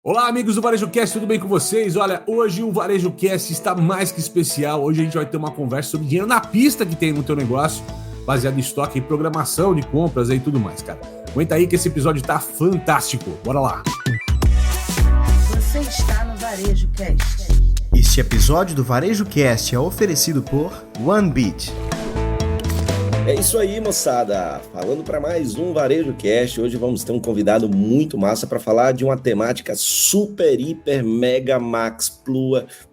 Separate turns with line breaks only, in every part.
Olá, amigos do Varejo Cast, tudo bem com vocês? Olha, hoje o Varejo Cast está mais que especial. Hoje a gente vai ter uma conversa sobre dinheiro na pista que tem no teu negócio, baseado em estoque e programação de compras e tudo mais, cara. Aguenta aí que esse episódio tá fantástico. Bora lá!
Você está no Varejo Cast.
Este episódio do Varejo Cast é oferecido por OneBeat.
É isso aí, moçada. Falando para mais um Varejo Cast, hoje vamos ter um convidado muito massa para falar de uma temática super, hiper, mega, max,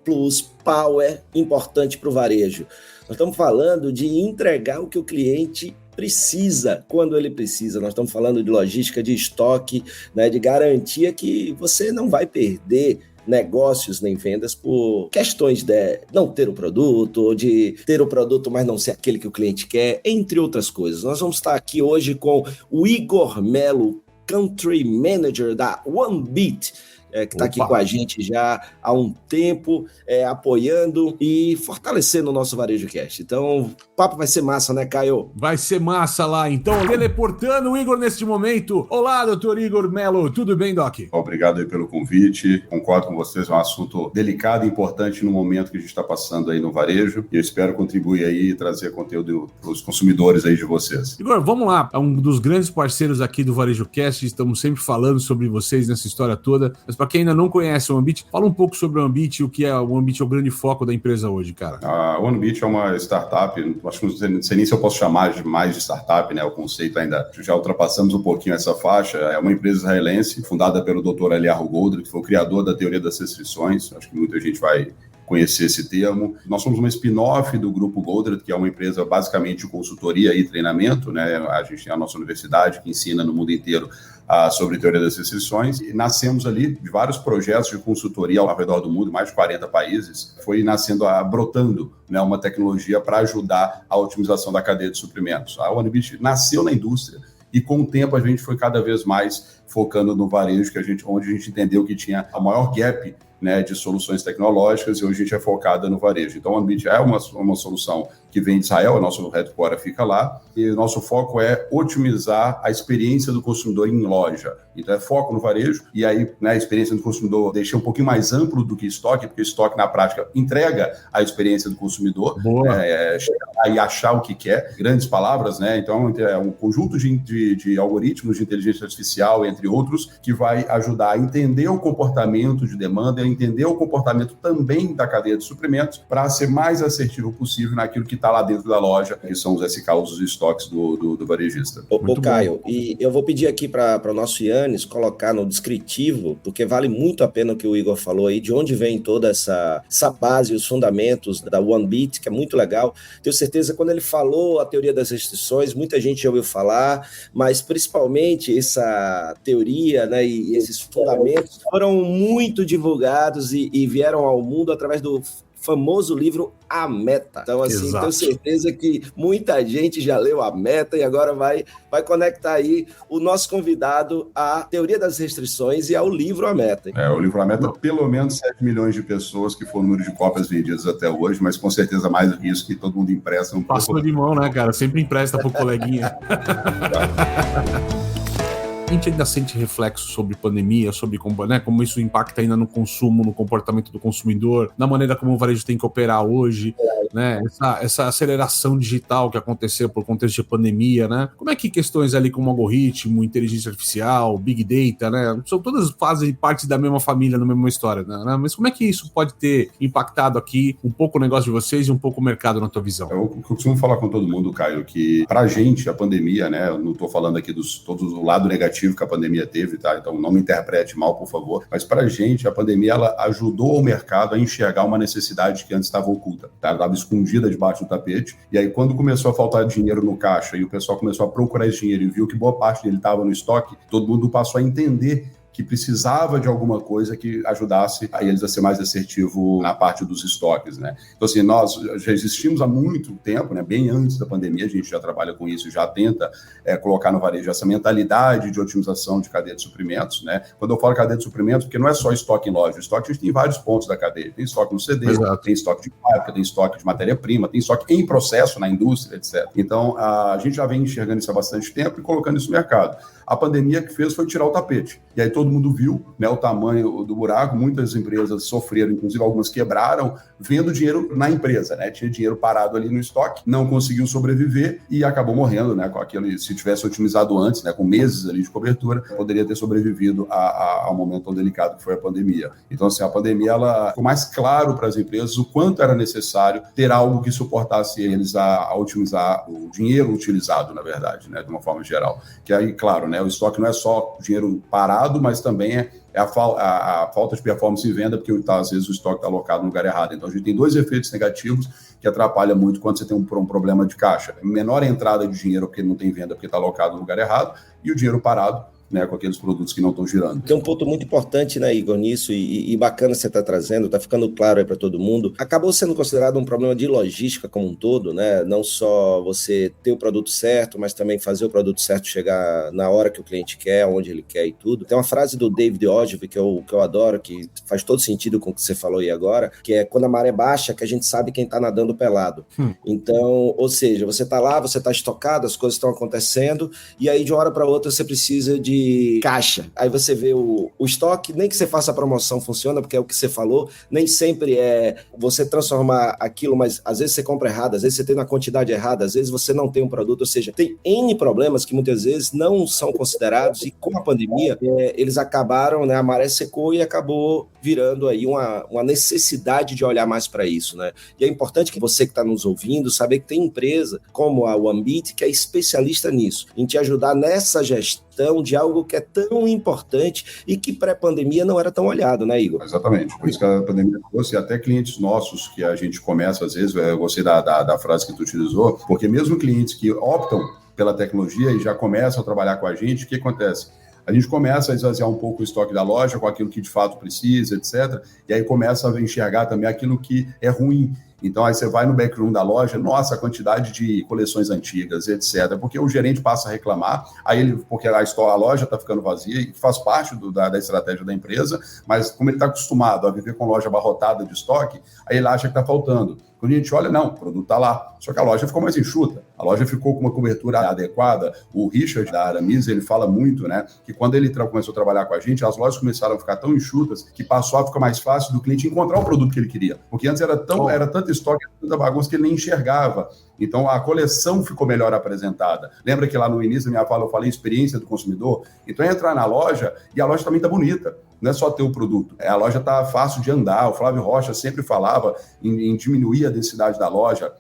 plus, power, importante para o varejo. Nós estamos falando de entregar o que o cliente precisa, quando ele precisa. Nós estamos falando de logística, de estoque, né, de garantia que você não vai perder negócios nem vendas por questões de não ter o produto, ou de ter o produto, mas não ser aquele que o cliente quer, entre outras coisas. Nós vamos estar aqui hoje com o Igor Melo, Country Manager da OneBeat, que está aqui com a gente já há um tempo, apoiando e fortalecendo o nosso Varejo Cast. Então, o papo vai ser massa, né, Caio?
Vai ser massa lá. Então, teleportando o Igor neste momento. Olá, doutor Igor Melo. Tudo bem, Doc?
Obrigado aí pelo convite. Concordo com vocês, é um assunto delicado e importante no momento que a gente está passando aí no varejo. E eu espero contribuir aí e trazer conteúdo para os consumidores aí de vocês.
Igor, vamos lá. É um dos grandes parceiros aqui do Varejo Cast. Estamos sempre falando sobre vocês nessa história toda. Mas para quem ainda não conhece o OneBeat, fala um pouco sobre o OneBeat e o que é o OneBeat, é o grande foco da empresa hoje, cara.
A OneBeat é uma startup, acho que não sei nem se eu posso chamar de mais de startup, né? O conceito ainda, já ultrapassamos um pouquinho essa faixa. É uma empresa israelense, fundada pelo Dr. Eliyahu Goldratt, que foi o criador da teoria das restrições. Acho que muita gente vai conhecer esse termo. Nós somos uma spin-off do Grupo Goldratt, que é uma empresa basicamente de consultoria e treinamento, né? A gente tem a nossa universidade que ensina no mundo inteiro sobre teoria das restrições, e nascemos ali de vários projetos de consultoria ao redor do mundo, mais de 40 países, foi nascendo, brotando, né, uma tecnologia para ajudar a otimização da cadeia de suprimentos. A OneBeat nasceu na indústria e com o tempo a gente foi cada vez mais focando no varejo, onde a gente entendeu que tinha a maior gap, né, de soluções tecnológicas, e hoje a gente é focada no varejo. Então, a OneBeat é uma solução que vem de Israel, o nosso headquarter fica lá, e o nosso foco é otimizar a experiência do consumidor em loja. Então, é foco no varejo, e aí, né, a experiência do consumidor deixa um pouquinho mais amplo do que estoque, porque estoque, na prática, entrega a experiência do consumidor, chegar lá e achar o que quer. Grandes palavras, né? Então, é um conjunto de algoritmos de inteligência artificial, entre outros, que vai ajudar a entender o comportamento de demanda, entender o comportamento também da cadeia de suprimentos para ser mais assertivo possível naquilo que está lá dentro da loja, que são os SKUs, os estoques do varejista.
Ô Caio, e eu vou pedir aqui para o nosso Yannis colocar no descritivo, porque vale muito a pena o que o Igor falou aí, de onde vem toda essa base, os fundamentos da OneBeat, que é muito legal. Tenho certeza, quando ele falou a teoria das restrições, muita gente já ouviu falar, mas principalmente essa teoria, né, e esses fundamentos foram muito divulgados e vieram ao mundo através do famoso livro A Meta. Então, assim,
Exato.
Tenho certeza que muita gente já leu A Meta e agora vai conectar aí o nosso convidado à teoria das restrições e ao livro A Meta.
O livro A Meta, pelo menos 7 milhões de pessoas, que foi o número de cópias vendidas até hoje, mas com certeza mais do que isso, que todo mundo empresta um pouco.
Passou de mão, né, cara? Sempre empresta pro coleguinha. A gente ainda sente reflexo sobre pandemia, sobre como isso impacta ainda no consumo, no comportamento do consumidor, na maneira como o varejo tem que operar hoje, né? Essa aceleração digital que aconteceu por contexto de pandemia, né? Como é que questões ali como algoritmo, inteligência artificial, big data, né? São todas fazem parte da mesma família, na mesma história, né? Mas como é que isso pode ter impactado aqui um pouco o negócio de vocês e um pouco o mercado na tua visão?
Eu costumo falar com todo mundo, Caio, que pra gente a pandemia, né? Eu não tô falando aqui do lado negativo que a pandemia teve, tá? Então não me interprete mal, por favor. Mas para a gente, a pandemia ela ajudou o mercado a enxergar uma necessidade que antes estava oculta, tá? Estava escondida debaixo do tapete. E aí, quando começou a faltar dinheiro no caixa e o pessoal começou a procurar esse dinheiro e viu que boa parte dele estava no estoque, todo mundo passou a entender que precisava de alguma coisa que ajudasse a eles a ser mais assertivo na parte dos estoques, né? Então, assim, nós já existimos há muito tempo, né? Bem antes da pandemia, a gente já trabalha com isso, já tenta colocar no varejo essa mentalidade de otimização de cadeia de suprimentos, né? Quando eu falo cadeia de suprimentos, porque não é só estoque em loja, estoque a gente tem vários pontos da cadeia, tem estoque no CD,
Exato.
Tem estoque de fábrica, tem estoque de matéria-prima, tem estoque em processo na indústria, etc. Então, a gente já vem enxergando isso há bastante tempo e colocando isso no mercado. A pandemia que fez foi tirar o tapete. E aí todo todo mundo viu, né, o tamanho do buraco, muitas empresas sofreram, inclusive algumas quebraram, vendo dinheiro na empresa, né, tinha dinheiro parado ali no estoque, não conseguiu sobreviver e acabou morrendo, né, com aquele, se tivesse otimizado antes, né, com meses ali de cobertura, poderia ter sobrevivido ao momento tão delicado que foi a pandemia. Então, assim, a pandemia, ela ficou mais claro para as empresas o quanto era necessário ter algo que suportasse eles a otimizar o dinheiro utilizado, na verdade, né, de uma forma geral. Que aí, claro, né, o estoque não é só dinheiro parado, mas também é a falta de performance em venda, porque às vezes o estoque está alocado no lugar errado. Então, a gente tem dois efeitos negativos que atrapalham muito quando você tem um problema de caixa. Menor entrada de dinheiro porque não tem venda, porque está alocado no lugar errado, e o dinheiro parado, né, com aqueles produtos que não estão girando.
Tem um ponto muito importante, né, Igor, nisso, e bacana você estar trazendo, está ficando claro aí para todo mundo. Acabou sendo considerado um problema de logística como um todo, né? Não só você ter o produto certo, mas também fazer o produto certo chegar na hora que o cliente quer, onde ele quer e tudo. Tem uma frase do David Ogilvy que eu adoro, que faz todo sentido com o que você falou aí agora, que é quando a maré baixa, que a gente sabe quem está nadando pelado. Então, ou seja, você está lá, você está estocado, as coisas estão acontecendo, e aí de uma hora para outra você precisa de caixa. Aí você vê o estoque, nem que você faça a promoção funciona, porque é o que você falou, nem sempre é você transformar aquilo, mas às vezes você compra errado, às vezes você tem na quantidade errada, às vezes você não tem um produto, ou seja, tem N problemas que muitas vezes não são considerados e com a pandemia eles acabaram, né, a maré secou e acabou virando aí uma necessidade de olhar mais para isso, né? E é importante que você que está nos ouvindo saber que tem empresa como a OneBeat que é especialista nisso, em te ajudar nessa gestão de algo que é tão importante e que pré-pandemia não era tão olhado, né, Igor?
Exatamente. Por isso que a pandemia trouxe até clientes nossos que a gente começa, às vezes, eu gostei da frase que tu utilizou, porque mesmo clientes que optam pela tecnologia e já começam a trabalhar com a gente, o que acontece? A gente começa a esvaziar um pouco o estoque da loja com aquilo que de fato precisa, etc. E aí começa a enxergar também aquilo que é ruim. Então, aí você vai no backroom da loja, nossa, a quantidade de coleções antigas, etc. Porque o gerente passa a reclamar, porque a loja está ficando vazia, e faz parte da estratégia da empresa, mas como ele está acostumado a viver com loja abarrotada de estoque, aí ele acha que está faltando. Quando a gente olha, não, o produto está lá, só que a loja ficou mais enxuta, a loja ficou com uma cobertura adequada. O Richard, da Aramis, ele fala muito, né, que quando ele começou a trabalhar com a gente, as lojas começaram a ficar tão enxutas que passou a ficar mais fácil do cliente encontrar o produto que ele queria, porque antes era tanto estoque, tanta bagunça que ele nem enxergava. Então, a coleção ficou melhor apresentada. Lembra que lá no início da minha fala eu falei experiência do consumidor? Então, é entrar na loja e a loja também está bonita. Não é só ter o produto. A loja está fácil de andar. O Flávio Rocha sempre falava em diminuir a densidade da loja.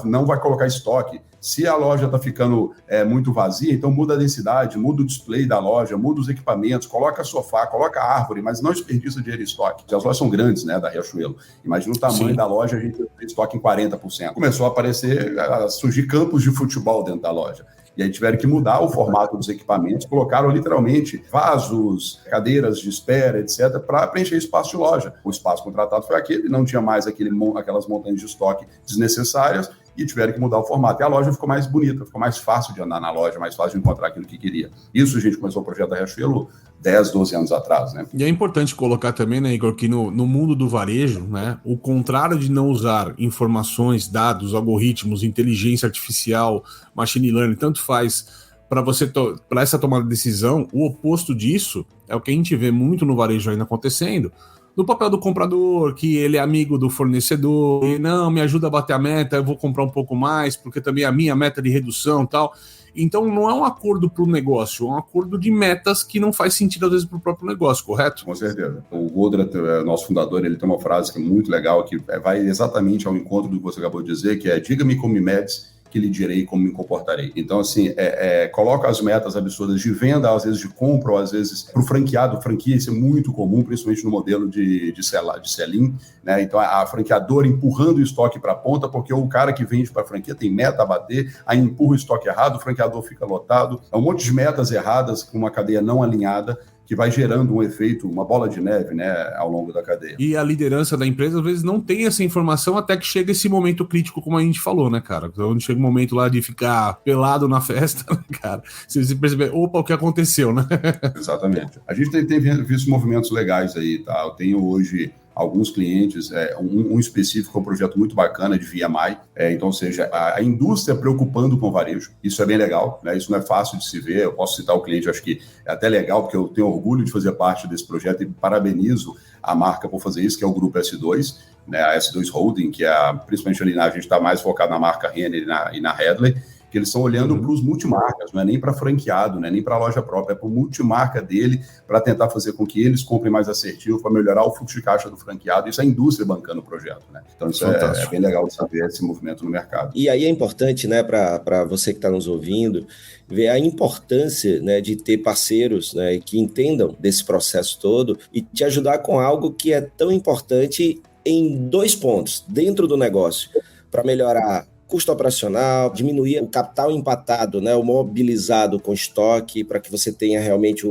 Não vai colocar estoque. Se a loja está ficando muito vazia, então muda a densidade, muda o display da loja, muda os equipamentos, coloca sofá, coloca árvore, mas não desperdiça dinheiro em estoque. As lojas são grandes, né, da Riachuelo. Imagina o tamanho da loja, a gente tem estoque em 40%. Começou a surgir campos de futebol dentro da loja. E aí tiveram que mudar o formato dos equipamentos, colocaram literalmente vasos, cadeiras de espera, etc., para preencher espaço de loja. O espaço contratado foi aquele, não tinha mais aquelas montanhas de estoque desnecessárias, e tiveram que mudar o formato. E a loja ficou mais bonita, ficou mais fácil de andar na loja, mais fácil de encontrar aquilo que queria. Isso a gente começou o projeto da Riachuelo 10, 12 anos atrás, né?
E é importante colocar também, né, Igor, que no mundo do varejo, né, o contrário de não usar informações, dados, algoritmos, inteligência artificial, machine learning, tanto faz para essa tomada de decisão, o oposto disso é o que a gente vê muito no varejo ainda acontecendo, no papel do comprador, que ele é amigo do fornecedor, e não, me ajuda a bater a meta, eu vou comprar um pouco mais, porque também é a minha meta de redução e tal. Então não é um acordo para o negócio, é um acordo de metas que não faz sentido às vezes para o próprio negócio, correto?
Com certeza. O Goldrat, nosso fundador, ele tem uma frase que é muito legal, que vai exatamente ao encontro do que você acabou de dizer, que é: diga-me como me medes, que lhe direi como me comportarei. Então, assim, coloca as metas absurdas de venda, às vezes de compra, ou às vezes para o franqueado. Franquia, isso é muito comum, principalmente no modelo de sell-in, né? Então, a franqueadora empurrando o estoque para a ponta, porque o cara que vende para a franquia tem meta a bater, aí empurra o estoque errado, o franqueador fica lotado. É um monte de metas erradas com uma cadeia não alinhada, que vai gerando um efeito, uma bola de neve, né, ao longo da cadeia.
E a liderança da empresa, às vezes, não tem essa informação até que chega esse momento crítico, como a gente falou, né, cara? Quando chega o momento lá de ficar pelado na festa, né, cara, você perceber, opa, o que aconteceu, né?
Exatamente. A gente tem visto movimentos legais aí, tá? Eu tenho hoje alguns clientes, um específico é um projeto muito bacana de VMI, então, ou seja, a indústria preocupando com o varejo, isso é bem legal, né? Isso não é fácil de se ver, eu posso citar o cliente, acho que é até legal, porque eu tenho orgulho de fazer parte desse projeto e parabenizo a marca por fazer isso, que é o Grupo S2, né? A S2 Holding, que principalmente ali a gente está mais focado na marca Renner e na Headley, que eles estão olhando para os multimarcas, não é nem para franqueado, não é nem para a loja própria, é para o multimarca dele, para tentar fazer com que eles comprem mais assertivo, para melhorar o fluxo de caixa do franqueado. Isso é a indústria bancando o projeto, né? Então isso é bem legal de saber esse movimento no mercado.
E aí é importante, né, para você que está nos ouvindo, ver a importância, né, de ter parceiros, né, que entendam desse processo todo e te ajudar com algo que é tão importante em 2 pontos dentro do negócio, para melhorar custo operacional, diminuir o capital empatado, né, o mobilizado com estoque, para que você tenha realmente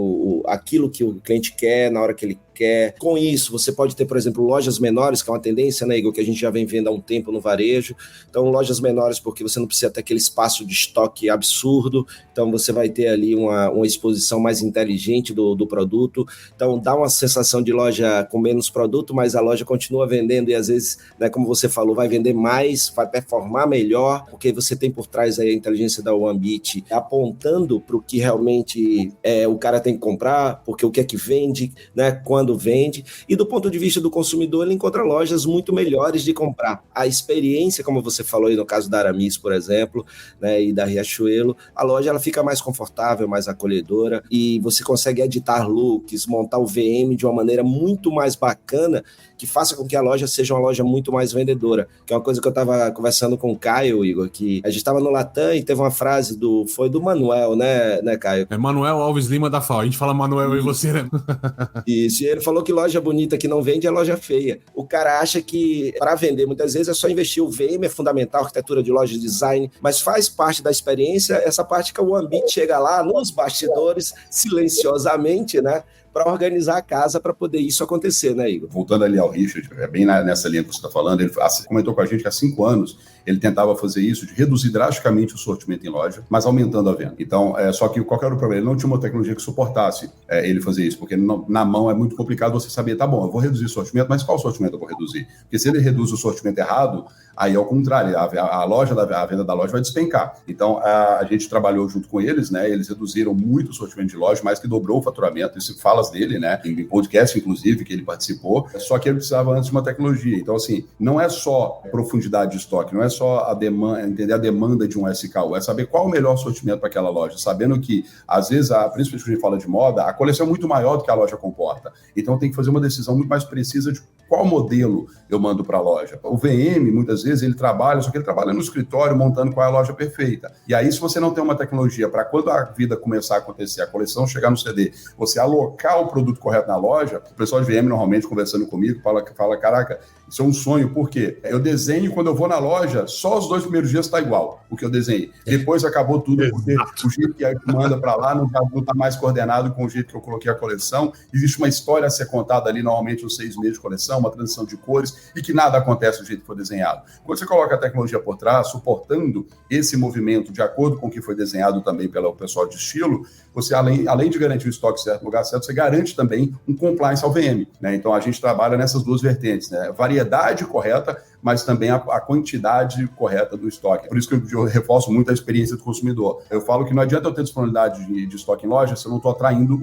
aquilo que o cliente quer na hora que ele quer. Com isso, você pode ter, por exemplo, lojas menores, que é uma tendência, né, Igor, que a gente já vem vendo há um tempo no varejo. Então, lojas menores, porque você não precisa ter aquele espaço de estoque absurdo. Então, você vai ter ali uma exposição mais inteligente do produto. Então, dá uma sensação de loja com menos produto, mas a loja continua vendendo e, às vezes, né, como você falou, vai vender mais, vai performar melhor, porque você tem por trás aí a inteligência da OneBeat apontando para o que realmente o cara tem que comprar, porque o que é que vende, né, quando vende, e do ponto de vista do consumidor, ele encontra lojas muito melhores de comprar. A experiência, como você falou aí no caso da Aramis, por exemplo, né, e da Riachuelo, a loja ela fica mais confortável, mais acolhedora, e você consegue editar looks, montar o VM de uma maneira muito mais bacana, que faça com que a loja seja uma loja muito mais vendedora, que é uma coisa que eu estava conversando com o Caio, Igor, que a gente estava no Latam e teve uma frase foi do Manuel, né, Caio?
É Manuel Alves Lima da FAO, a gente fala Manuel e você, né?
Isso, e ele falou que loja bonita que não vende é loja feia. O cara acha que para vender muitas vezes é só investir, o VM é fundamental, arquitetura de loja, design, mas faz parte da experiência essa parte que o OneBeat chega lá nos bastidores, silenciosamente, né, para organizar a casa para poder isso acontecer, né, Igor?
Voltando ali ao Richard, bem nessa linha que você está falando, ele comentou com a gente que há 5 anos ele tentava fazer isso, de reduzir drasticamente o sortimento em loja, mas aumentando a venda. Então, só que qual era o problema? Ele não tinha uma tecnologia que suportasse ele fazer isso, porque na mão é muito complicado você saber, tá bom, eu vou reduzir o sortimento, mas qual sortimento eu vou reduzir? Porque se ele reduz o sortimento errado, aí é o contrário, a venda da loja vai despencar. Então, a gente trabalhou junto com eles, né? Eles reduziram muito o sortimento de loja, mais que dobrou o faturamento, isso falas dele, né? Em podcast, inclusive, que ele participou, só que ele precisava antes de uma tecnologia. Então, assim, não é só profundidade de estoque, não é só a demanda, entender a demanda de um SKU, é saber qual o melhor sortimento para aquela loja, sabendo que, às vezes, principalmente quando a gente fala de moda, a coleção é muito maior do que a loja comporta. Então, tem que fazer uma decisão muito mais precisa de qual modelo eu mando para a loja. O VM, muitas vezes, ele trabalha, só que ele trabalha no escritório montando qual é a loja perfeita. E aí, se você não tem uma tecnologia para quando a vida começar a acontecer, a coleção chegar no CD, você alocar o produto correto na loja, o pessoal de VM, normalmente, conversando comigo, fala, caraca, isso é um sonho, por quê? Eu desenho, quando eu vou na loja, só os 2 primeiros dias está igual, o que eu desenhei. Depois acabou tudo, porque o jeito que manda para lá não está mais coordenado com o jeito que eu coloquei a coleção. Existe uma história a ser contada ali, normalmente, uns 6 meses de coleção, uma transição de cores, e que nada acontece do jeito que foi desenhado. Quando você coloca a tecnologia por trás, suportando esse movimento de acordo com o que foi desenhado também pelo pessoal de estilo, você, além de garantir o estoque certo no lugar certo, você garante também um compliance ao VM, né? Então, a gente trabalha nessas 2 vertentes, né? Variedade correta, mas também a quantidade correta do estoque. Por isso que eu reforço muito a experiência do consumidor. Eu falo que não adianta eu ter disponibilidade de estoque em loja se eu não estou atraindo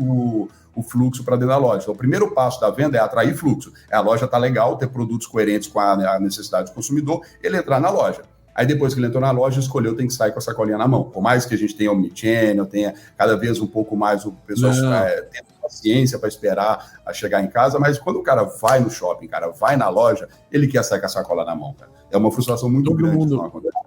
o fluxo para dentro da loja. Então, o primeiro passo da venda é atrair fluxo. A loja está legal, ter produtos coerentes com a necessidade do consumidor, ele entrar na loja. Aí depois que ele entrou na loja, escolheu, tem que sair com a sacolinha na mão. Por mais que a gente tenha omnichannel, tenha cada vez um pouco mais o pessoal tem paciência para esperar a chegar em casa, mas quando o cara vai no shopping, cara, vai na loja, ele quer sair com a sacola na mão, cara. É uma frustração muito grande.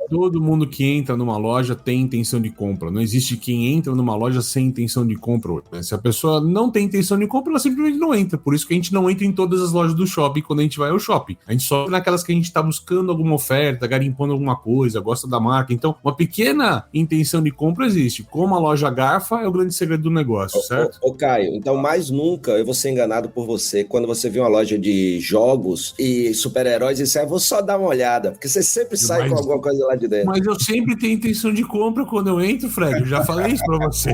Todo mundo que entra numa loja tem intenção de compra. Não existe quem entra numa loja sem intenção de compra. Se a pessoa não tem intenção de compra, ela simplesmente não entra. Por isso que a gente não entra em todas as lojas do shopping quando a gente vai ao shopping. A gente só entra naquelas que a gente está buscando alguma oferta, garimpando alguma coisa, gosta da marca. Então, uma pequena intenção de compra existe. Como a loja garfa é o grande segredo do negócio, certo?
Ô Caio, então mais nunca eu vou ser enganado por você quando você vê uma loja de jogos e super-heróis e você vou só dar uma olhada, porque você sempre sai com alguma coisa lá de dentro.
Mas eu sempre tenho intenção de compra quando eu entro, Fred. Eu já falei isso pra você.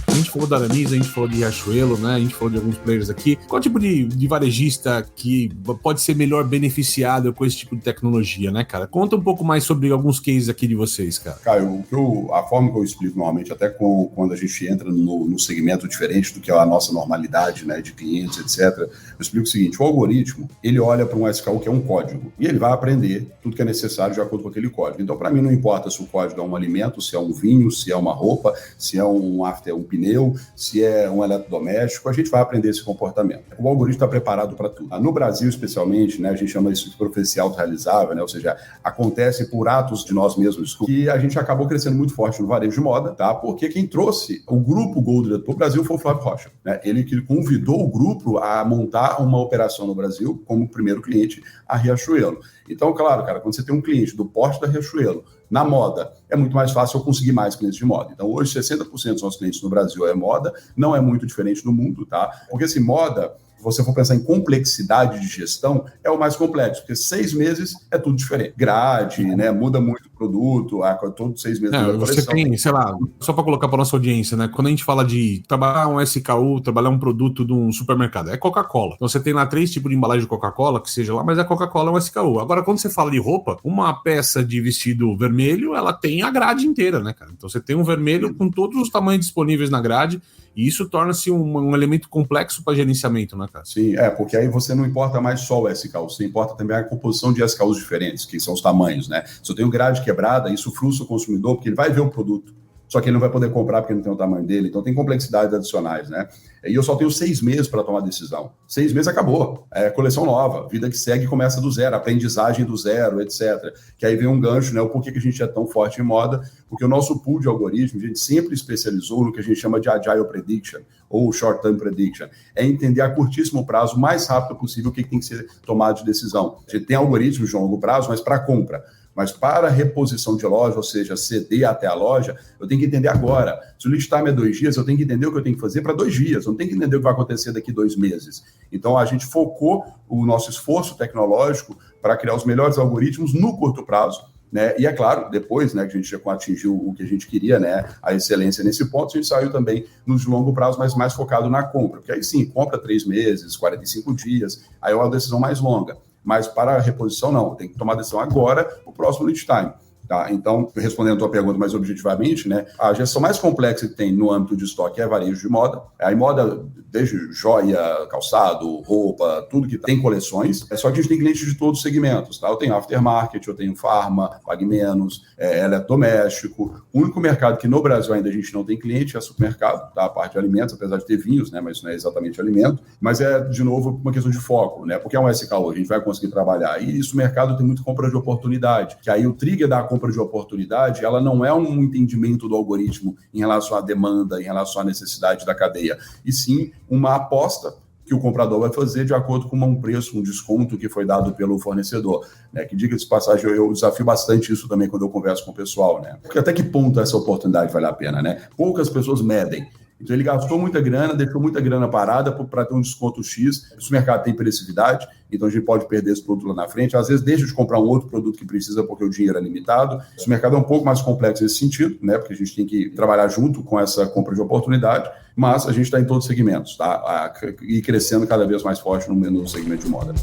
A gente falou da Aramis, a gente falou de Riachuelo, né? A gente falou de alguns players aqui. Qual tipo de varejista que pode ser melhor beneficiado com esse tipo de tecnologia, né, cara? Conta um pouco mais sobre alguns cases aqui de vocês, cara.
Caio, a forma que eu explico normalmente, até quando a gente entra no segmento diferente do que é a nossa normalidade, né, de clientes, etc., eu explico o seguinte: o algoritmo, ele olha para um SKU que é um código, e ele vai aprender tudo que é necessário de acordo com aquele código. Então, para mim, não importa se o código é um alimento, se é um vinho, se é uma roupa, se é um pneu, se é um eletrodoméstico, a gente vai aprender esse comportamento. O algoritmo está preparado para tudo. No Brasil, especialmente, né, a gente chama isso de profecia autorrealizável, né, ou seja, acontece por atos de nós mesmos, que a gente acabou crescendo muito forte no varejo de moda, tá? Porque quem trouxe o grupo Goldrat para o Brasil foi o Flávio Rocha, né? Ele que convidou o grupo a montar uma operação no Brasil como primeiro cliente, a Riachuelo. Então, claro, cara, quando você tem um cliente do porte da Riachuelo na moda, é muito mais fácil eu conseguir mais clientes de moda. Então, hoje, 60% dos nossos clientes no Brasil é moda, não é muito diferente do mundo, tá? Porque, assim, moda, se você for pensar em complexidade de gestão, é o mais complexo, porque 6 meses é tudo diferente. Grade, né? Muda muito o produto, todos 6 meses muda a
você
coleção.
tem, sei lá, só para colocar para nossa audiência, né? Quando a gente fala de trabalhar um SKU, trabalhar um produto de um supermercado, é Coca-Cola. Então você tem lá 3 tipos de embalagem de Coca-Cola, que seja lá, mas a Coca-Cola é um SKU. Agora, quando você fala de roupa, uma peça de vestido vermelho, ela tem a grade inteira, né, cara? Então você tem um vermelho com todos os tamanhos disponíveis na grade, e isso torna-se um elemento complexo para gerenciamento, né, cara?
Sim, porque aí você não importa mais só o SKU, você importa também a composição de SKUs diferentes, que são os tamanhos, né? Se eu tenho grade quebrada, isso frustra o consumidor, porque ele vai ver o produto, só que ele não vai poder comprar porque não tem o tamanho dele, então tem complexidades adicionais, né? E eu só tenho 6 meses para tomar decisão. 6 meses acabou, é coleção nova, vida que segue começa do zero, aprendizagem do zero, etc. Que aí vem um gancho, né? O porquê que a gente é tão forte em moda, porque o nosso pool de algoritmos, a gente sempre especializou no que a gente chama de Agile Prediction, ou Short Term Prediction, é entender a curtíssimo prazo, o mais rápido possível, o que tem que ser tomado de decisão. A gente tem algoritmos de longo prazo, mas para compra. Mas para reposição de loja, ou seja, CD até a loja, eu tenho que entender agora. Se o lead time é 2 dias, eu tenho que entender o que eu tenho que fazer para 2 dias. Eu não tenho que entender o que vai acontecer daqui 2 meses. Então, a gente focou o nosso esforço tecnológico para criar os melhores algoritmos no curto prazo, né? E é claro, depois, né, que a gente já atingiu o que a gente queria, né, a excelência nesse ponto, a gente saiu também nos de longo prazo, mas mais focado na compra. Porque aí sim, compra 3 meses, 45 dias, aí é uma decisão mais longa. Mas para a reposição, não. Tem que tomar decisão agora, o próximo lead time. Tá? Então, respondendo a tua pergunta mais objetivamente, né, a gestão mais complexa que tem no âmbito de estoque é varejo de moda. Aí moda, desde joia, calçado, roupa, tudo que tem coleções. É só que a gente tem clientes de todos os segmentos. Tá? Eu tenho aftermarket, eu tenho farma, pague menos, eletrodoméstico. O único mercado que no Brasil ainda a gente não tem cliente é supermercado, tá? A parte de alimentos, apesar de ter vinhos, né, mas isso não é exatamente alimento. Mas é, de novo, uma questão de foco, né? Porque é um SKU, a gente vai conseguir trabalhar. E isso, o mercado tem muito compra de oportunidade, que aí o trigger da compra de oportunidade, ela não é um entendimento do algoritmo em relação à demanda, em relação à necessidade da cadeia, e sim uma aposta que o comprador vai fazer de acordo com um preço, um desconto que foi dado pelo fornecedor, né? Que, diga-se de passagem, eu desafio bastante isso também quando eu converso com o pessoal, né? Porque até que ponto essa oportunidade vale a pena, né? Poucas pessoas medem. Então ele gastou muita grana, deixou muita grana parada para ter um desconto X. O mercado tem perecividade, então a gente pode perder esse produto lá na frente. Às vezes deixa de comprar um outro produto que precisa porque o dinheiro é limitado. Esse mercado é um pouco mais complexo nesse sentido, né? Porque a gente tem que trabalhar junto com essa compra de oportunidade, mas a gente está em todos os segmentos, tá? E crescendo cada vez mais forte no segmento de moda.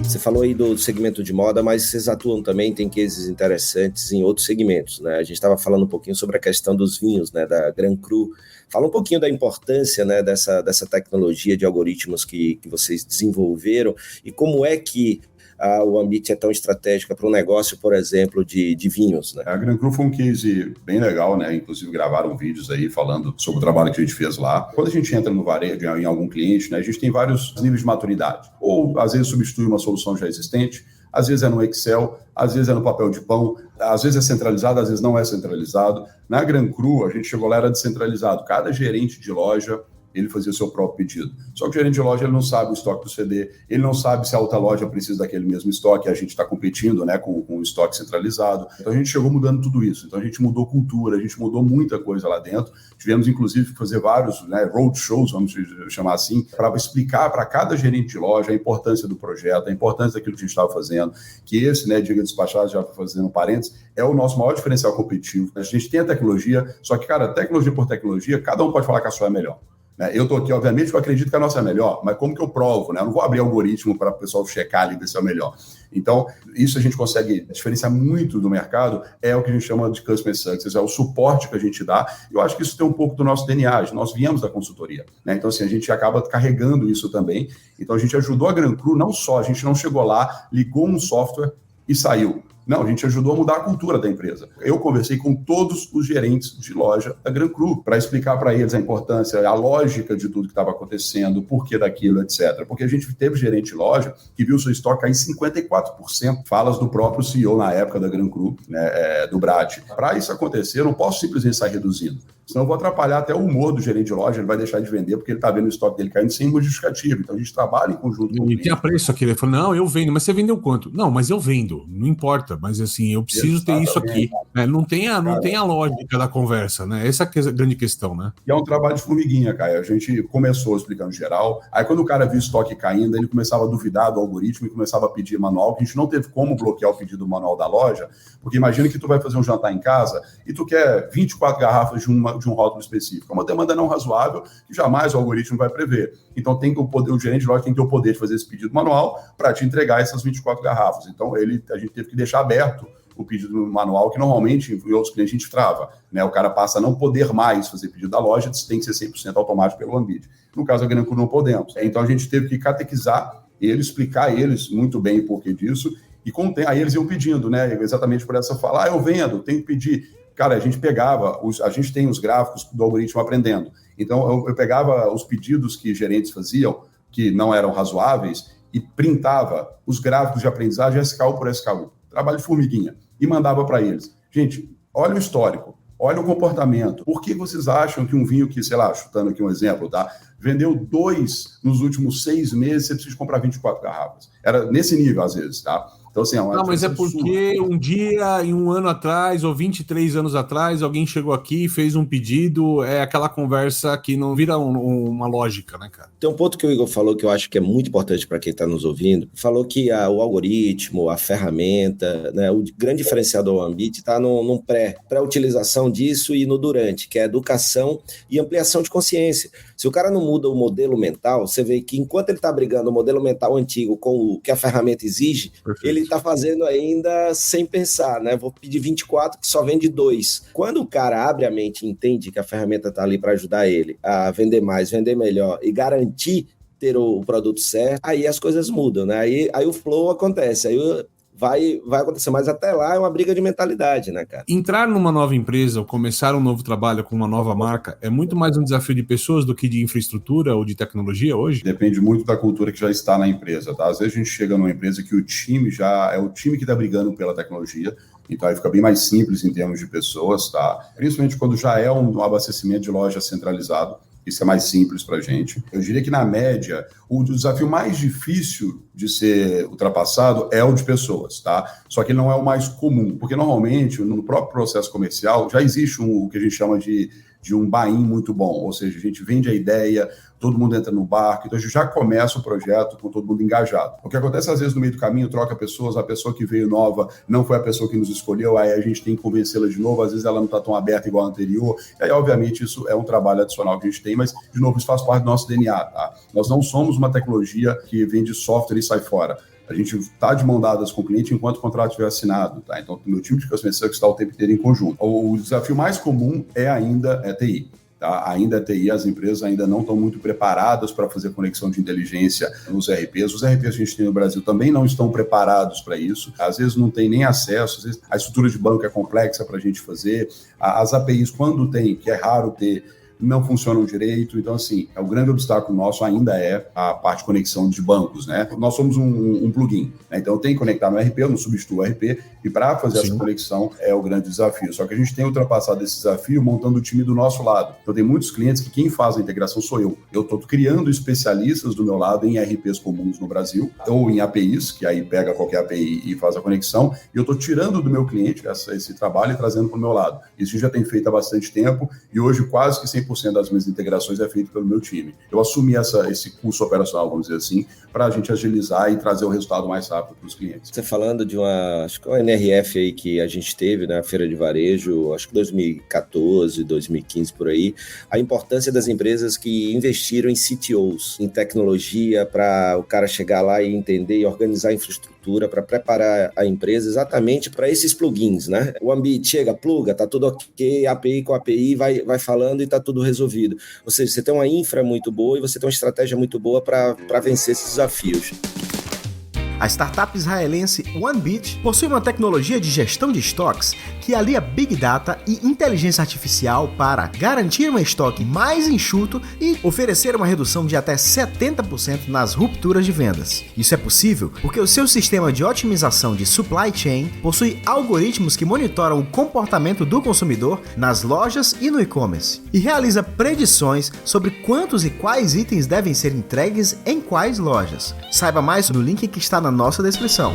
Você falou aí do segmento de moda, mas vocês atuam também, tem cases interessantes em outros segmentos, né? A gente estava falando um pouquinho sobre a questão dos vinhos, né, da Gran Cru. Fala um pouquinho da importância, né, dessa tecnologia de algoritmos que vocês desenvolveram e como é que o Ambit é tão estratégica para um negócio, por exemplo, de vinhos, né?
A Gran Cru foi um case bem legal, né? Inclusive gravaram vídeos aí falando sobre o trabalho que a gente fez lá. Quando a gente entra no varejo em algum cliente, né, a gente tem vários níveis de maturidade. Ou às vezes substitui uma solução já existente, às vezes é no Excel, às vezes é no papel de pão, às vezes é centralizado, às vezes não é centralizado. Na Gran Cru, a gente chegou lá, era descentralizado. Cada gerente de loja ele fazia o seu próprio pedido. Só que o gerente de loja ele não sabe o estoque do CD, ele não sabe se a outra loja precisa daquele mesmo estoque, a gente está competindo, né, com o estoque centralizado. Então a gente chegou mudando tudo isso. Então a gente mudou cultura, a gente mudou muita coisa lá dentro. Tivemos, inclusive, que fazer vários, né, roadshows, vamos chamar assim, para explicar para cada gerente de loja a importância do projeto, a importância daquilo que a gente estava fazendo, que esse, né, diga despachado, já fazendo parênteses, é o nosso maior diferencial competitivo. A gente tem a tecnologia, só que, cara, tecnologia por tecnologia, cada um pode falar que a sua é melhor. Eu estou aqui, obviamente, que eu acredito que a nossa é melhor, mas como que eu provo? Né? Eu não vou abrir algoritmo para o pessoal checar ali, ver se é o melhor. Então, isso a gente consegue diferenciar muito do mercado, é o que a gente chama de customer success, é o suporte que a gente dá. Eu acho que isso tem um pouco do nosso DNA, nós viemos da consultoria. Né? Então, assim, a gente acaba carregando isso também. Então, a gente ajudou a Gran Cru, não só, a gente não chegou lá, ligou um software e saiu. Não, a gente ajudou a mudar a cultura da empresa. Eu conversei com todos os gerentes de loja da Gran Cru para explicar para eles a importância, a lógica de tudo que estava acontecendo, o porquê daquilo, etc. Porque a gente teve gerente de loja que viu seu estoque cair 54%. Falas do próprio CEO na época da Gran Cru, né, do Brat. Para isso acontecer, eu não posso simplesmente sair reduzindo. Senão eu vou atrapalhar até o humor do gerente de loja, ele vai deixar de vender porque ele está vendo o estoque dele caindo sem justificativa. Então a gente trabalha em conjunto com
ele. E tinha preço aqui, ele falou, não, eu vendo, mas você vendeu quanto? Não, mas eu vendo, não importa, mas assim, eu preciso ter isso aqui. Não tem a lógica da conversa, né? Essa é a grande questão, né?
E é um trabalho de formiguinha, Caio. A gente começou explicando geral, aí quando o cara viu o estoque caindo, ele começava a duvidar do algoritmo e começava a pedir manual, que a gente não teve como bloquear o pedido manual da loja, porque imagina que tu vai fazer um jantar em casa e tu quer 24 garrafas de um rótulo específico. É uma demanda não razoável que jamais o algoritmo vai prever. Então tem que o gerente de loja tem que ter o poder de fazer esse pedido manual para te entregar essas 24 garrafas. Então a gente teve que deixar aberto o pedido manual, que normalmente em outros clientes a gente trava. Né? O cara passa a não poder mais fazer pedido da loja, tem que ser 100% automático pelo OneBid. No caso da Gran Cru não podemos. Então a gente teve que catequizar eles, explicar a eles muito bem o porquê disso, e aí eles iam pedindo, né? Exatamente por essa fala, eu vendo, tenho que pedir. Cara, a gente pegava, a gente tem os gráficos do algoritmo aprendendo. Então, eu pegava os pedidos que gerentes faziam, que não eram razoáveis, e printava os gráficos de aprendizagem SKU por SKU. Trabalho de formiguinha. E mandava para eles. Gente, olha o histórico, olha o comportamento. Por que vocês acham que um vinho que, sei lá, chutando aqui um exemplo, tá? Vendeu 2 nos últimos 6 meses, você precisa comprar 24 garrafas. Era nesse nível, às vezes, tá? Então, assim,
não, mas é porque um dia, em um ano atrás, ou 23 anos atrás, alguém chegou aqui e fez um pedido, é aquela conversa que não vira uma lógica, né, cara?
Tem um ponto que o Igor falou que eu acho que é muito importante para quem está nos ouvindo. Falou que o algoritmo, a ferramenta, né, o grande diferenciador do OneBid está num pré-utilização disso e no durante, que é educação e ampliação de consciência. Se o cara não muda o modelo mental, você vê que enquanto ele está brigando o modelo mental antigo com o que a ferramenta exige, perfeito, ele está fazendo ainda sem pensar, né? Vou pedir 24 que só vende 2. Quando o cara abre a mente e entende que a ferramenta está ali para ajudar ele a vender mais, vender melhor e garantir ter o produto certo, aí as coisas mudam, né? Aí o flow acontece, aí vai acontecer, mas até lá é uma briga de mentalidade, né, cara?
Entrar numa nova empresa ou começar um novo trabalho com uma nova marca é muito mais um desafio de pessoas do que de infraestrutura ou de tecnologia hoje?
Depende muito da cultura que já está na empresa, tá? Às vezes a gente chega numa empresa que o time já é o time que está brigando pela tecnologia, então aí fica bem mais simples em termos de pessoas, tá? Principalmente quando já é um abastecimento de loja centralizado. Isso é mais simples para a gente. Eu diria que, na média, o desafio mais difícil de ser ultrapassado é o de pessoas, tá? Só que ele não é o mais comum, porque, normalmente, no próprio processo comercial, já existe o que a gente chama de um buy-in muito bom, ou seja, a gente vende a ideia, todo mundo entra no barco, então a gente já começa o projeto com todo mundo engajado. O que acontece, às vezes, no meio do caminho, troca pessoas, a pessoa que veio nova não foi a pessoa que nos escolheu, aí a gente tem que convencê-la de novo, às vezes ela não está tão aberta igual a anterior, e aí, obviamente, isso é um trabalho adicional que a gente tem, mas, de novo, isso faz parte do nosso DNA, tá? Nós não somos uma tecnologia que vende software e sai fora. A gente está de mão dadas com o cliente enquanto o contrato estiver assinado, tá? Então, o meu time de Customer Success está o tempo inteiro em conjunto. O desafio mais comum ainda é TI. Tá? Ainda a TI, as empresas ainda não estão muito preparadas para fazer conexão de inteligência nos RPs. Os RPs que a gente tem no Brasil também não estão preparados para isso. Às vezes não tem nem acesso, às vezes a estrutura de banco é complexa para a gente fazer. As APIs, quando tem, que é raro ter, não funcionam direito. Então, assim, o grande obstáculo nosso ainda é a parte de conexão de bancos, né? Nós somos um plugin, né? Então eu tenho que conectar no RP, eu não substituo o RP, e para fazer essa conexão é o grande desafio. Só que a gente tem ultrapassado esse desafio montando o time do nosso lado. Então tem muitos clientes que quem faz a integração sou eu. Eu estou criando especialistas do meu lado em RPs comuns no Brasil, ou em APIs, que aí pega qualquer API e faz a conexão, e eu estou tirando do meu cliente esse trabalho e trazendo para o meu lado. Isso já tem feito há bastante tempo, e hoje quase que 100% das minhas integrações é feito pelo meu time. Eu assumi esse custo operacional, vamos dizer assim, para a gente agilizar e trazer o resultado mais rápido para os clientes.
Você falando de uma NRF aí que a gente teve na Feira de Varejo, acho que 2014, 2015 por aí, a importância das empresas que investiram em CTOs, em tecnologia, para o cara chegar lá e entender e organizar a infraestrutura, para preparar a empresa exatamente para esses plugins, né? O Ambit chega, pluga, tá tudo ok, API com API, vai falando e tá tudo resolvido. Ou seja, você tem uma infra muito boa e você tem uma estratégia muito boa para vencer esses desafios.
A startup israelense OneBit possui uma tecnologia de gestão de estoques que alia Big Data e inteligência artificial para garantir um estoque mais enxuto e oferecer uma redução de até 70% nas rupturas de vendas. Isso é possível porque o seu sistema de otimização de supply chain possui algoritmos que monitoram o comportamento do consumidor nas lojas e no e-commerce e realiza predições sobre quantos e quais itens devem ser entregues em quais lojas. Saiba mais no link que está na nossa descrição.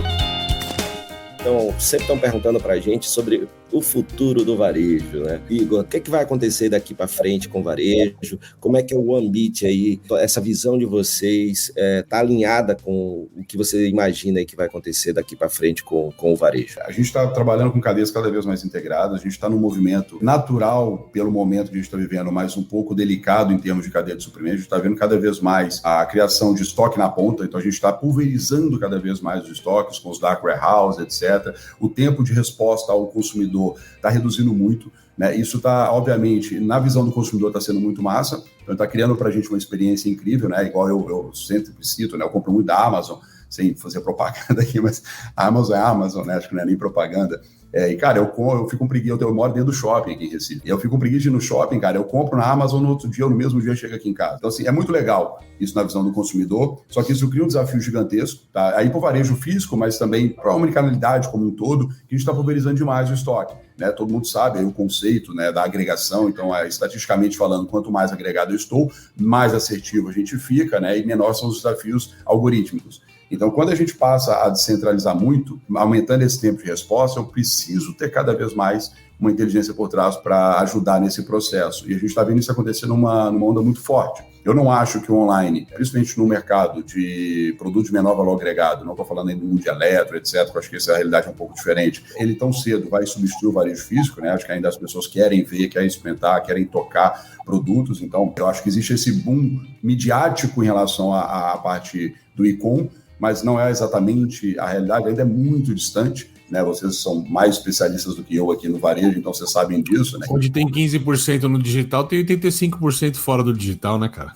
Então, sempre estão perguntando para a gente sobre o futuro do varejo, né? Igor, o que vai acontecer daqui para frente com o varejo? Como é que é o OneBit aí? Essa visão de vocês está alinhada com o que você imagina aí que vai acontecer daqui para frente com o varejo?
A gente está trabalhando com cadeias cada vez mais integradas, a gente está num movimento natural pelo momento que a gente está vivendo, mas um pouco delicado em termos de cadeia de suprimento. A gente está vendo cada vez mais a criação de estoque na ponta, então a gente está pulverizando cada vez mais os estoques com os dark warehouse, etc. O tempo de resposta ao consumidor está reduzindo muito, né? Isso está, obviamente, na visão do consumidor está sendo muito massa, então está criando para a gente uma experiência incrível, né? Igual eu sempre cito, né? Eu compro muito da Amazon, sem fazer propaganda aqui, mas a Amazon é a Amazon, né? Acho que não é nem propaganda. E, cara, eu fico com preguiça, eu moro dentro do shopping aqui em Recife. Eu fico com preguiça de ir no shopping, cara, eu compro na Amazon no outro dia, ou no mesmo dia chega aqui em casa. Então, assim, é muito legal isso na visão do consumidor, só que isso cria um desafio gigantesco, tá? Aí para o varejo físico, mas também para a omnicanalidade como um todo, que a gente está pulverizando demais o estoque, né? Todo mundo sabe aí o conceito, né, da agregação, então, estatisticamente falando, quanto mais agregado eu estou, mais assertivo a gente fica, né, e menor são os desafios algorítmicos. Então, quando a gente passa a descentralizar muito, aumentando esse tempo de resposta, eu preciso ter cada vez mais uma inteligência por trás para ajudar nesse processo. E a gente está vendo isso acontecer numa onda muito forte. Eu não acho que o online, principalmente no mercado de produto de menor valor agregado, não estou falando ainda do mundo de eletro, etc., eu acho que essa realidade é um pouco diferente, ele tão cedo vai substituir o varejo físico, né? Acho que ainda as pessoas querem ver, querem experimentar, querem tocar produtos. Então, eu acho que existe esse boom midiático em relação à parte do e-com, mas não é exatamente a realidade, ainda é muito distante, né? Vocês são mais especialistas do que eu aqui no varejo, então vocês sabem disso, né?
Onde tem 15% no digital, tem 85% fora do digital, né, cara?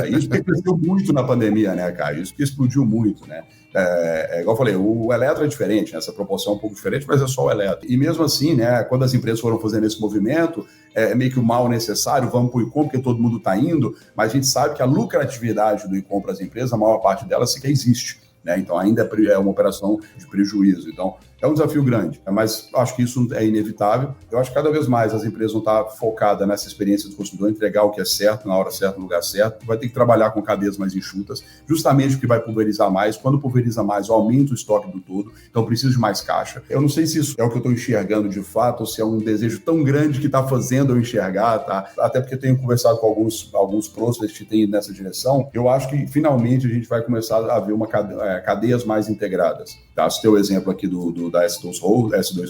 Isso que cresceu muito na pandemia, né, cara? Isso que explodiu muito, né? Igual eu falei, o eletro é diferente, né? Essa proporção é um pouco diferente, mas é só o eletro. E mesmo assim, né, quando as empresas foram fazendo esse movimento, é meio que o mal necessário, vamos para o e-com, porque todo mundo está indo, mas a gente sabe que a lucratividade do e-com para as empresas, a maior parte delas sequer existe, né? Então ainda é uma operação de prejuízo. Então é um desafio grande, mas acho que isso é inevitável. Eu acho que cada vez mais as empresas vão estar focadas nessa experiência do consumidor, entregar o que é certo, na hora certa, no lugar certo. Vai ter que trabalhar com cadeias mais enxutas, justamente porque vai pulverizar mais. Quando pulveriza mais, aumenta o estoque do todo, então precisa de mais caixa. Eu não sei se isso é o que eu estou enxergando de fato, ou se é um desejo tão grande que está fazendo eu enxergar, tá? Até porque eu tenho conversado com alguns prospects que têm ido nessa direção. Eu acho que finalmente a gente vai começar a ver cadeias mais integradas. Tá? Se tem o exemplo aqui da S2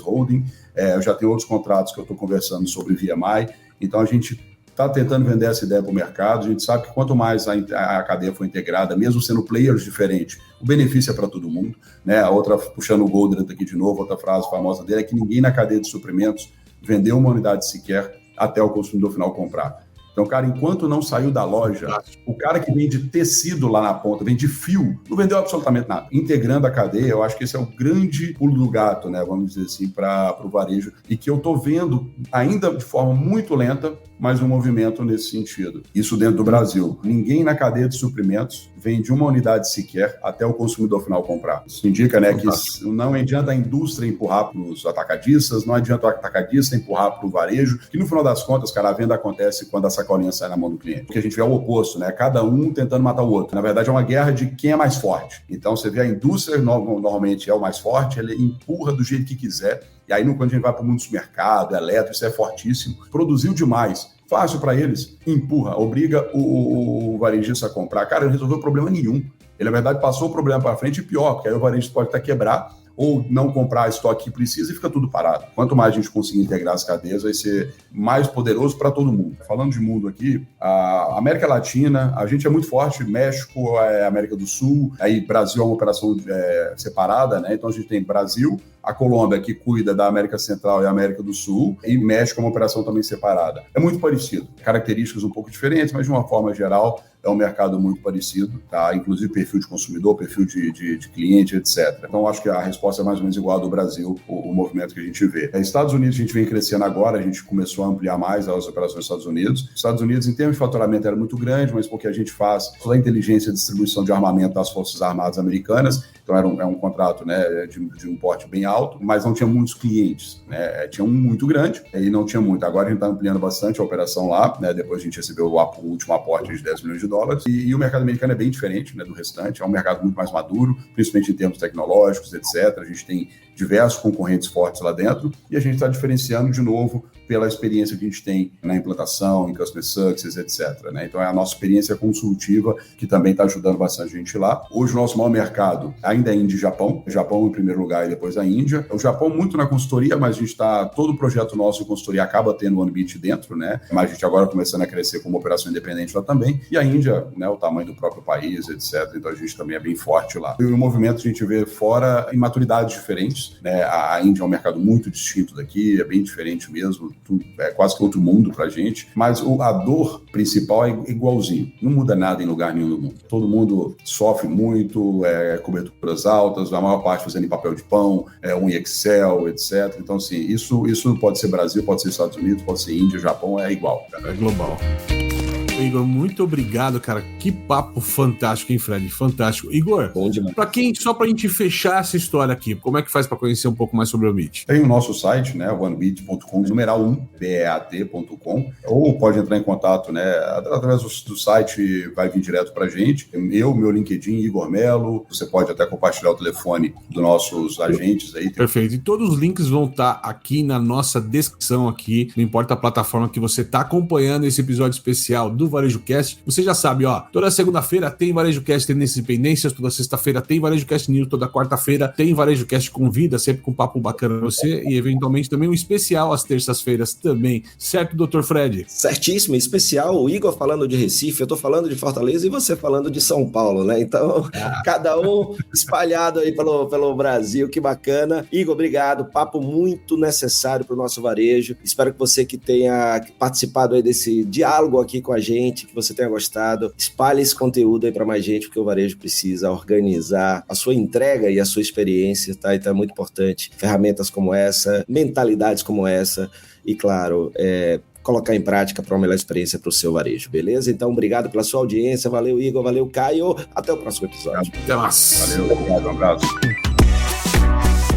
Holding, eu já tenho outros contratos que eu estou conversando sobre VMI, então a gente está tentando vender essa ideia para o mercado. A gente sabe que quanto mais a cadeia for integrada, mesmo sendo players diferentes, o benefício é para todo mundo, né? A outra, puxando o Goldratt aqui de novo, outra frase famosa dele é que ninguém na cadeia de suprimentos vendeu uma unidade sequer até o consumidor final comprar. Então, cara, enquanto não saiu da loja, o cara que vende tecido lá na ponta, vende fio, não vendeu absolutamente nada. Integrando a cadeia, eu acho que esse é o grande pulo do gato, né? Vamos dizer assim, para o varejo. E que eu estou vendo ainda de forma muito lenta, mas um movimento nesse sentido. Isso dentro do Brasil. Ninguém na cadeia de suprimentos vende uma unidade sequer até o consumidor final comprar. Isso indica, né, que não adianta a indústria empurrar para os atacadistas, não adianta o atacadista empurrar para o varejo, que no final das contas, cara, a venda acontece quando a sacolinha sai na mão do cliente. Porque a gente vê o oposto, né? Cada um tentando matar o outro. Na verdade, é uma guerra de quem é mais forte. Então, você vê a indústria, normalmente é o mais forte, ele empurra do jeito que quiser. E aí, quando a gente vai para o mundo do mercado, elétrico, isso é fortíssimo. Produziu demais. Fácil para eles, empurra, obriga o varejista a comprar. Cara, ele não resolveu problema nenhum. Ele, na verdade, passou o problema para frente e pior, porque aí o varejista pode até quebrar ou não comprar estoque que precisa e fica tudo parado. Quanto mais a gente conseguir integrar as cadeias, vai ser mais poderoso para todo mundo. Falando de mundo aqui, a América Latina, a gente é muito forte, México, América do Sul, aí Brasil é uma operação separada, né? Então a gente tem Brasil, a Colômbia, que cuida da América Central e América do Sul, e México é uma operação também separada. É muito parecido, características um pouco diferentes, mas de uma forma geral é um mercado muito parecido, tá? Inclusive perfil de consumidor, perfil de cliente, etc. Então acho que a resposta é mais ou menos igual a do Brasil, o movimento que a gente vê. Estados Unidos a gente vem crescendo agora, a gente começou a ampliar mais as operações nos Estados Unidos. Estados Unidos, em termos de faturamento, era muito grande, mas porque a gente faz toda a inteligência de distribuição de armamento das Forças Armadas Americanas, então é um contrato, né, de um porte bem alto, mas não tinha muitos clientes, né? Tinha um muito grande e não tinha muito. Agora a gente está ampliando bastante a operação lá, né? Depois a gente recebeu o último aporte de $10 milhões e o mercado americano é bem diferente, né, do restante, é um mercado muito mais maduro, principalmente em termos tecnológicos, etc. A gente tem diversos concorrentes fortes lá dentro e a gente está diferenciando de novo pela experiência que a gente tem na implantação, em Customer Success, etc. Né? Então é a nossa experiência consultiva que também está ajudando bastante a gente lá. Hoje o nosso maior mercado ainda é Índia e Japão. Japão em primeiro lugar e depois a Índia. O Japão muito na consultoria, mas a gente está, todo o projeto nosso em consultoria acaba tendo o OneBit dentro, né? Mas a gente agora começando a crescer como operação independente lá também. E a Índia, né, o tamanho do próprio país, etc. Então a gente também é bem forte lá. E o movimento a gente vê fora em maturidades diferentes, né? A Índia é um mercado muito distinto daqui, é bem diferente mesmo. É quase que outro mundo pra gente, mas a dor principal é igualzinho, não muda nada em lugar nenhum do mundo. Todo mundo sofre muito, coberturas altas, a maior parte fazendo em papel de pão, um Excel, etc. Então, assim, isso pode ser Brasil, pode ser Estados Unidos, pode ser Índia, Japão, é igual.
É global. Igor, muito obrigado, cara. Que papo fantástico, hein, Fred? Fantástico. Igor,
bom demais.
Só pra gente fechar essa história aqui, como é que faz pra conhecer um pouco mais sobre o OneBit?
Tem o nosso site, né, onebit.com, numeral 1, BEAT.com, ou pode entrar em contato, né, através do site, vai vir direto pra gente. Meu LinkedIn, Igor Melo, você pode até compartilhar o telefone dos nossos agentes aí.
Perfeito. E todos os links vão estar aqui na nossa descrição aqui, não importa a plataforma que você tá acompanhando esse episódio especial do Varejo Cast. Você já sabe, ó, toda segunda-feira tem Varejo Cast Tendências e Pendências, toda sexta-feira tem Varejo Cast News, toda quarta-feira tem Varejo Cast Convida, sempre com papo bacana pra você, e eventualmente também um especial às terças-feiras também, certo, Dr. Fred?
Certíssimo, especial, o Igor falando de Recife, eu tô falando de Fortaleza e você falando de São Paulo, né? Então, cada um espalhado aí pelo Brasil, que bacana. Igor, obrigado, papo muito necessário pro nosso varejo. Espero que você que tenha participado aí desse diálogo aqui com a gente, que você tenha gostado, espalhe esse conteúdo aí para mais gente, porque o varejo precisa organizar a sua entrega e a sua experiência, tá? Então é muito importante ferramentas como essa, mentalidades como essa e, claro, colocar em prática para uma melhor experiência para o seu varejo, beleza? Então, obrigado pela sua audiência, valeu Igor, valeu Caio, até o próximo episódio.
Até mais.
Valeu, obrigado, um abraço.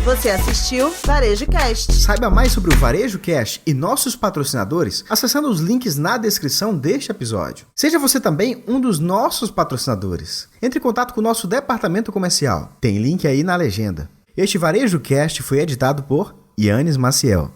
Você assistiu Varejo Cast.
Saiba mais sobre o Varejo Cast e nossos patrocinadores acessando os links na descrição deste episódio. Seja você também um dos nossos patrocinadores. Entre em contato com o nosso departamento comercial. Tem link aí na legenda. Este Varejo Cast foi editado por Yannis Maciel.